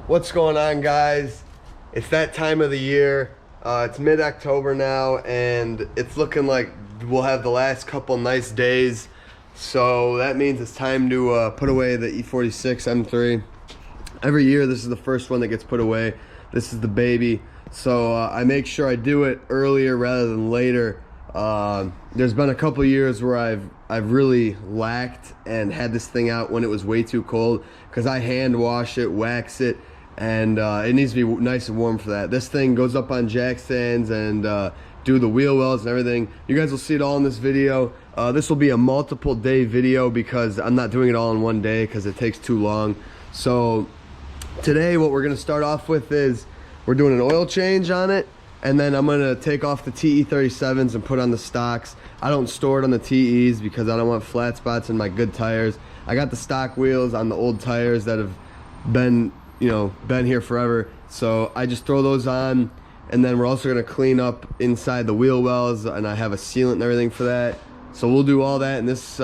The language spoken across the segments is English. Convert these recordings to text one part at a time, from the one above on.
What's going on, guys? It's that time of the year. It's mid-October now, and it's looking like we'll have the last couple nice days. So that means it's time to put away the E46 M3. Every year, this is the first one that gets put away. This is the baby. So I make sure I do it earlier rather than later. There's been a couple years where I've really lacked and had this thing out when it was way too cold, because I hand wash it, wax it, and it needs to be nice and warm for that. This thing goes up on jack stands and do the wheel wells and everything. You guys will see it all in this video. This will be a multiple day video because I'm not doing it all in one day because it takes too long. So today what we're going to start off with is we're doing an oil change on it, and then I'm going to take off the TE37s and put on the stocks. I don't store it on the TEs because I don't want flat spots in my good tires. I got the stock wheels on the old tires that have been here forever, so I just throw those on. And then we're also going to clean up inside the wheel wells, and I have a sealant and everything for that. So we'll do all that in this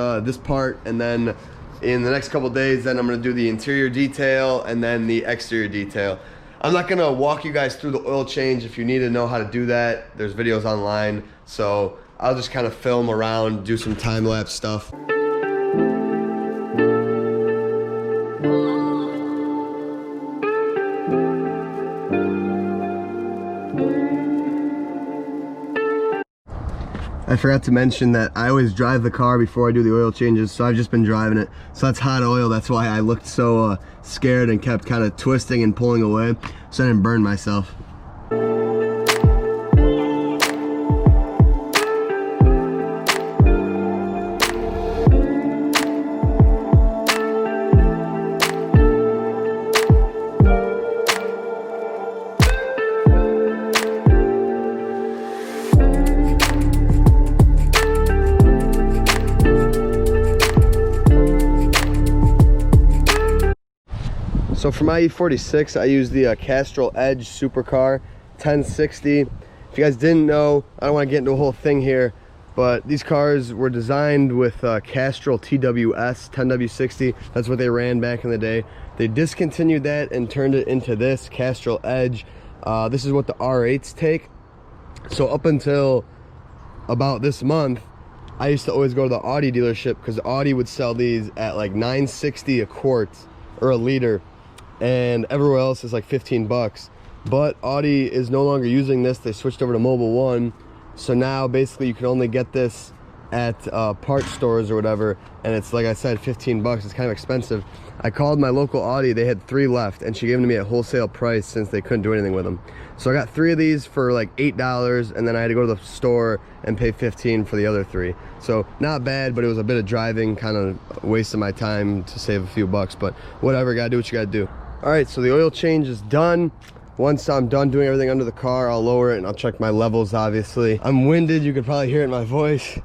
part, and then in the next couple days, then I'm going to do the interior detail and then the exterior detail. I'm not going to walk you guys through the oil change. If you need to know how to do that, there's videos online. So I'll just kind of film around, do some time-lapse stuff. I forgot to mention that I always drive the car before I do the oil changes, so I've just been driving it. So that's hot oil. That's why I looked so scared and kept kind of twisting and pulling away, so I didn't burn myself. So for my E46, I use the Castrol Edge Supercar 1060. If you guys didn't know, I don't want to get into a whole thing here, but these cars were designed with Castrol TWS 10W60. That's what they ran back in the day. They discontinued that and turned it into this Castrol Edge. This is what the R8s take. So up until about this month, I used to always go to the Audi dealership because Audi would sell these at like $9.60 a quart or a liter, and everywhere else is like 15 bucks. But Audi is no longer using this. They switched over to Mobil 1, so now basically you can only get this at parts stores or whatever, and it's, like I said, 15 bucks. It's kind of expensive. I called my local Audi. They had 3 left, and she gave them to me at wholesale price since they couldn't do anything with them. So I got 3 of these for like $8, and then I had to go to the store and pay $15 for the other 3. So not bad, but it was a bit of driving, kind of wasting my time to save a few bucks, but whatever, gotta do what you gotta do. All right, so the oil change is done. Once I'm done doing everything under the car, I'll lower it and I'll check my levels, obviously. I'm winded, you could probably hear it in my voice.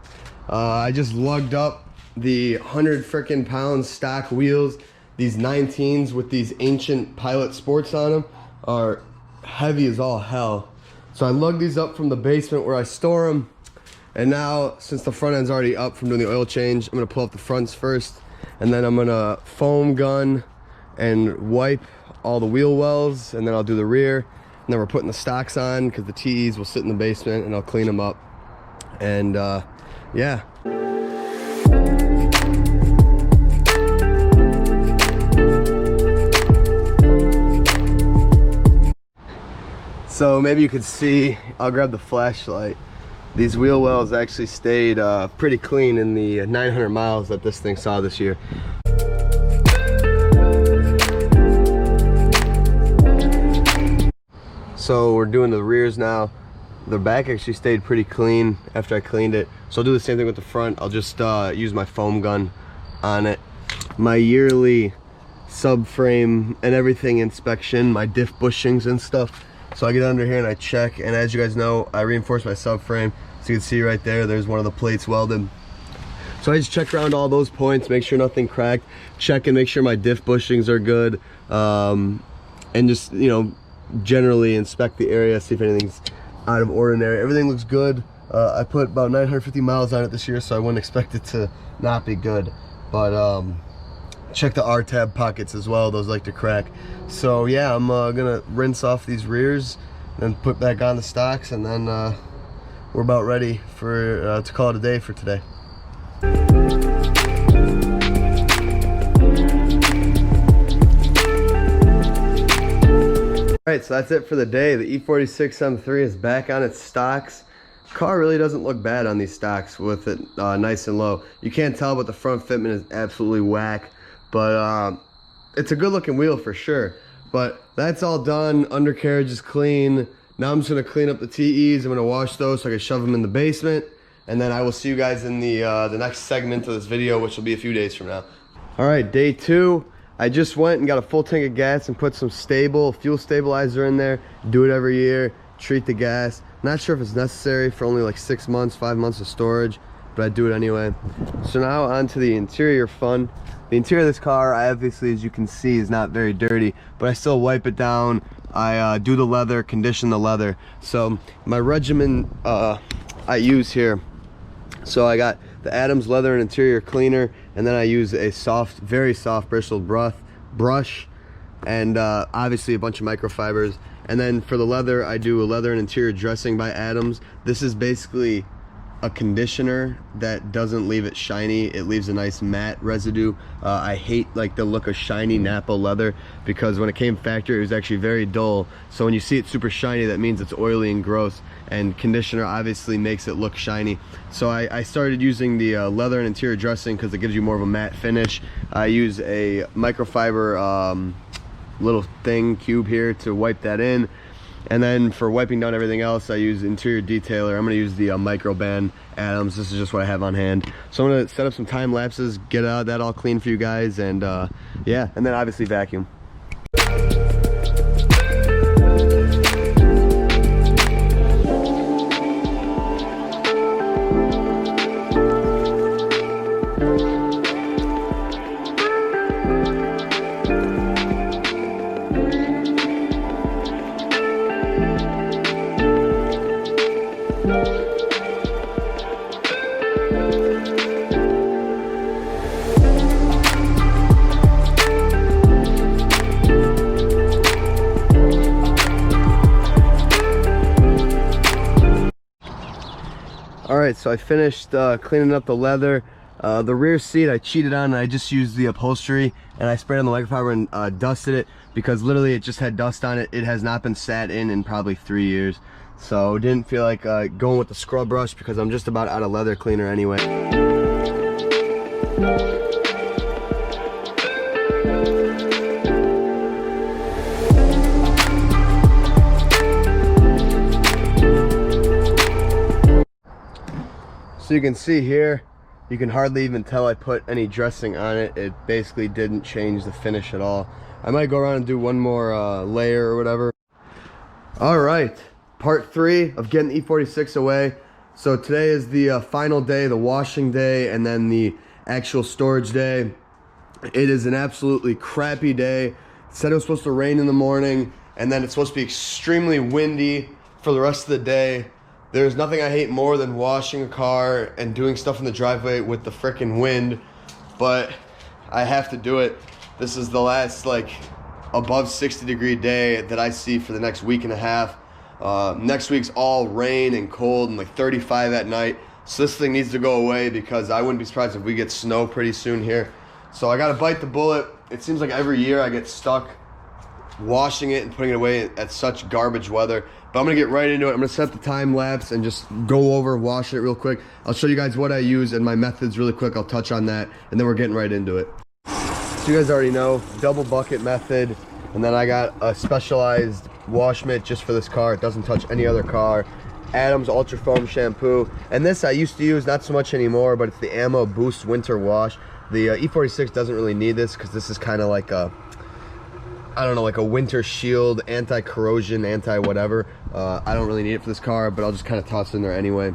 I just lugged up the 100 frickin' pound stock wheels. These 19s with these ancient Pilot Sports on them are heavy as all hell. So I lugged these up from the basement where I store them. And now, since the front end's already up from doing the oil change, I'm gonna pull up the fronts first, and then I'm gonna foam gun and wipe all the wheel wells, and then I'll do the rear, and then we're putting the stocks on because the TEs will sit in the basement, and I'll clean them up. And yeah. So maybe you could see, I'll grab the flashlight. These wheel wells actually stayed pretty clean in the 900 miles that this thing saw this year. So we're doing the rears now. The back actually stayed pretty clean after I cleaned it. So I'll do the same thing with the front. I'll just use my foam gun on it. My yearly subframe and everything inspection, my diff bushings and stuff. So I get under here and I check, and as you guys know, I reinforce my subframe. So you can see right there, there's one of the plates welded. So I just check around all those points, make sure nothing cracked, check and make sure my diff bushings are good, and just, generally inspect the area, see if anything's out of ordinary. Everything looks good. I put about 950 miles on it this year, so I wouldn't expect it to not be good. But check the R-tab pockets as well, those like to crack. So yeah, I'm gonna rinse off these rears, then put back on the stocks, and then we're about ready for to call it a day for today. Alright, so that's it for the day. The E46 M3 is back on its stocks. Car really doesn't look bad on these stocks with it nice and low. You can't tell, but the front fitment is absolutely whack. But it's a good looking wheel for sure. But that's all done. Undercarriage is clean. Now I'm just going to clean up the TEs. I'm going to wash those so I can shove them in the basement. And then I will see you guys in the next segment of this video, which will be a few days from now. Alright, day 2. I just went and got a full tank of gas and put some fuel stabilizer in there. Do it every year. Treat the gas. Not sure if it's necessary for only like 6 months, 5 months of storage, but I do it anyway. So now on to the interior fun. The interior of this car, obviously, as you can see, is not very dirty, but I still wipe it down. I do the leather, condition the leather. So my regimen I use here. So I got the Adams leather and interior cleaner, and then I use a soft, very soft bristled brush, and obviously a bunch of microfibers. And then for the leather, I do a leather and interior dressing by Adams. This is basically a conditioner that doesn't leave it shiny. It leaves a nice matte residue. I hate like the look of shiny Napa leather, because when it came factory, it was actually very dull. So when you see it super shiny, that means it's oily and gross, and conditioner obviously makes it look shiny. So I started using the leather and interior dressing because it gives you more of a matte finish. I use a microfiber little cube here to wipe that in, and then for wiping down everything else, I use interior detailer. I'm going to use the Microban Adams. This is just what I have on hand. So I'm going to set up some time lapses, get that all clean for you guys, and yeah, and then obviously vacuum. Alright, so I finished cleaning up the leather. The rear seat I cheated on, and I just used the upholstery, and I sprayed on the microfiber and dusted it, because literally it just had dust on it. It has not been sat in probably 3 years. So didn't feel like going with the scrub brush, because I'm just about out of leather cleaner anyway. So you can see here, you can hardly even tell I put any dressing on it. It basically didn't change the finish at all. I might go around and do one more layer or whatever. All right, part 3 of getting the E46 away. So today is the final day, the washing day, and then the actual storage day. It is an absolutely crappy day. It said it was supposed to rain in the morning, and then it's supposed to be extremely windy for the rest of the day. There's nothing I hate more than washing a car and doing stuff in the driveway with the frickin' wind, but I have to do it. This is the last like above 60-degree day that I see for the next week and a half. Next week's all rain and cold and like 35 at night. So this thing needs to go away, because I wouldn't be surprised if we get snow pretty soon here. So I gotta bite the bullet. It seems like every year I get stuck washing it and putting it away at such garbage weather. But I'm gonna get right into it. I'm gonna set the time lapse and just go over, wash it real quick. I'll show you guys what I use and my methods really quick. I'll touch on that, and then we're getting right into it. So you guys already know, double bucket method, and then I got a specialized wash mitt just for this car. It doesn't touch any other car. Adams Ultra Foam shampoo, and this I used to use, not so much anymore, but it's the Ammo Boost Winter Wash. The E46 doesn't really need this, because this is kind of like a, I don't know, like a winter shield, anti-corrosion, anti-whatever. I don't really need it for this car, but I'll just kind of toss it in there anyway.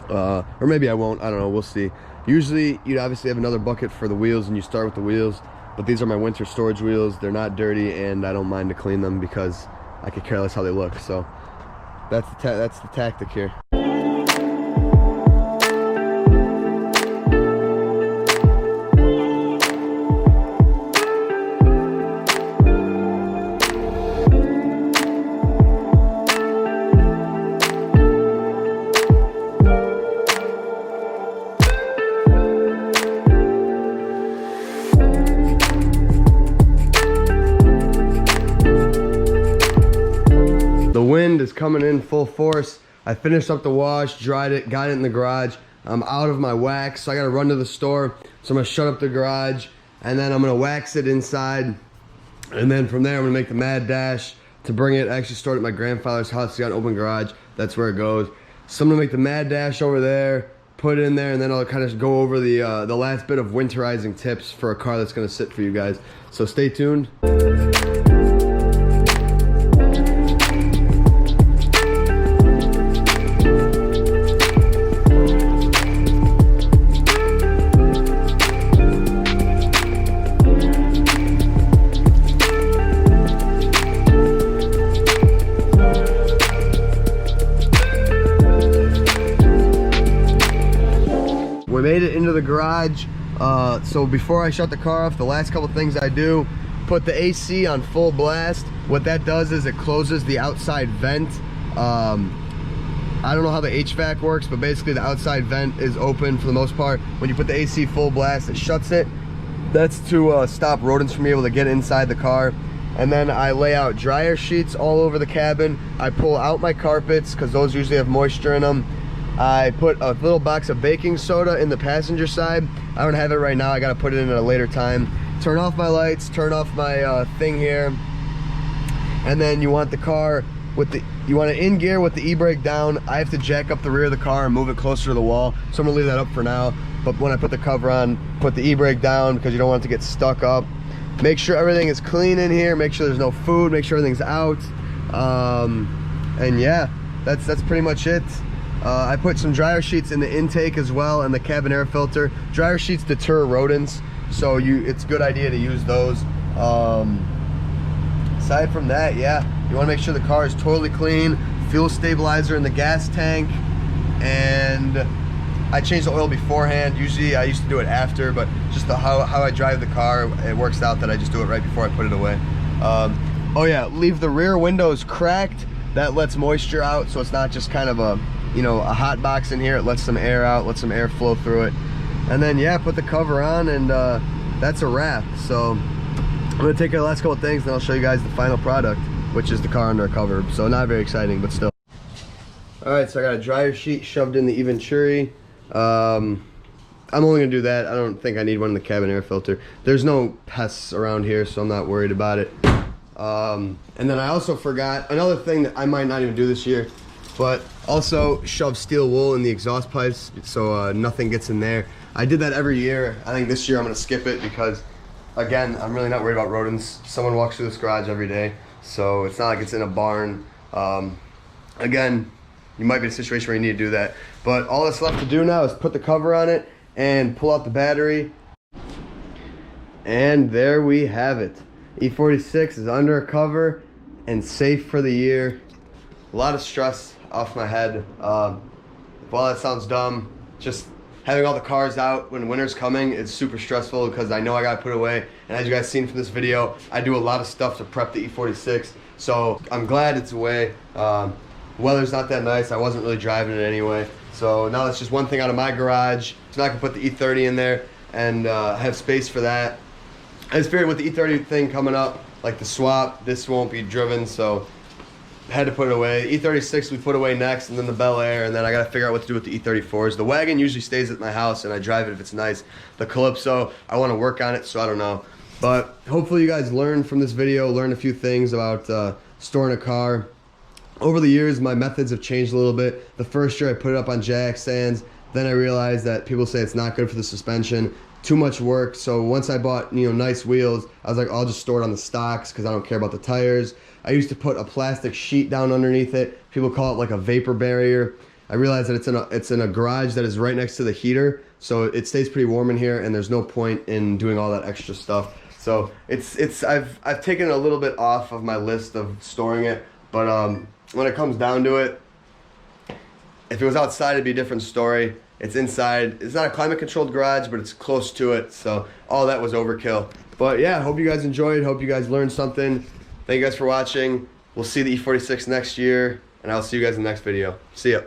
Or maybe I won't, I don't know, we'll see. Usually, you'd obviously have another bucket for the wheels, and you start with the wheels, but these are my winter storage wheels. They're not dirty, and I don't mind to clean them, because I could care less how they look. So that's the tactic here. coming in full force. I finished up the wash, dried it, got it in the garage. I'm out of my wax, so I gotta run to the store. So I'm gonna shut up the garage, and then I'm gonna wax it inside. And then from there, I'm gonna make the mad dash to bring it. I actually stored it at my grandfather's house. He's got an open garage. That's where it goes. So I'm gonna make the mad dash over there, put it in there, and then I'll kind of go over the last bit of winterizing tips for a car that's gonna sit for you guys. So stay tuned. We made it into the garage. So before I shut the car off, the last couple things I do, put the AC on full blast. What that does is it closes the outside vent. I don't know how the HVAC works, but basically the outside vent is open for the most part. When you put the AC full blast, it shuts it. That's to stop rodents from being able to get inside the car. And then I lay out dryer sheets all over the cabin. I pull out my carpets because those usually have moisture in them. I put a little box of baking soda in the passenger side. I don't have it right now. I gotta put it in at a later time. Turn off my lights, turn off my thing here. And then you want the car with the, you want it in gear with the e-brake down. I have to jack up the rear of the car and move it closer to the wall. So I'm gonna leave that up for now. But when I put the cover on, put the e-brake down because you don't want it to get stuck up. Make sure everything is clean in here. Make sure there's no food. Make sure everything's out. And yeah, that's pretty much it. I put some dryer sheets in the intake as well and the cabin air filter. Dryer sheets deter rodents, so it's a good idea to use those. Aside from that, yeah, you want to make sure the car is totally clean. Fuel stabilizer in the gas tank, and I changed the oil beforehand. Usually I used to do it after, but just how I drive the car, it works out that I just do it right before I put it away. Oh yeah, leave the rear windows cracked. That lets moisture out, so it's not just kind of a hot box in here. It lets some air out, lets some air flow through it. And then yeah, put the cover on, and that's a wrap. So I'm gonna take the last couple of things and I'll show you guys the final product, which is the car under a cover. So not very exciting, but still. All right, so I got a dryer sheet shoved in the E Venturi. I'm only gonna do that. I don't think I need one in the cabin air filter. There's no pests around here, so I'm not worried about it. And then I also forgot another thing that I might not even do this year, but also shove steel wool in the exhaust pipes so nothing gets in there. I did that every year. I think this year I'm gonna skip it because, again, I'm really not worried about rodents. Someone walks through this garage every day, so it's not like it's in a barn. Again, you might be in a situation where you need to do that. But all that's left to do now is put the cover on it and pull out the battery. And there we have it. E46 is under a cover and safe for the year. A lot of stress off my head. Well, that sounds dumb. Just having all the cars out when winter's coming is super stressful because I know I gotta put it away. And as you guys seen from this video, I do a lot of stuff to prep the E46. So I'm glad it's away. Weather's not that nice. I wasn't really driving it anyway. So now that's just one thing out of my garage. So now I can put the E30 in there and have space for that. I just figured with the E30 thing coming up, like the swap, this won't be driven, so I had to put it away. E36 we put away next, and then the Bel Air, and then I gotta figure out what to do with the E34s. The wagon usually stays at my house and I drive it if it's nice. The Calypso, I wanna work on it, so I don't know. But hopefully you guys learned from this video, learned a few things about storing a car. Over the years, my methods have changed a little bit. The first year I put it up on jack stands, then I realized that people say it's not good for the suspension. Too much work. So once I bought nice wheels, I was like, I'll just store it on the stocks because I don't care about the tires. I used to put a plastic sheet down underneath it. People call it like a vapor barrier. I realized that it's in a garage that is right next to the heater, so it stays pretty warm in here, and there's no point in doing all that extra stuff. So I've taken it a little bit off of my list of storing it, but when it comes down to it, if it was outside, it'd be a different story. It's inside. It's not a climate controlled garage, but it's close to it. So all that was overkill. But yeah, hope you guys enjoyed. Hope you guys learned something. Thank you guys for watching. We'll see the E46 next year, and I'll see you guys in the next video. See ya.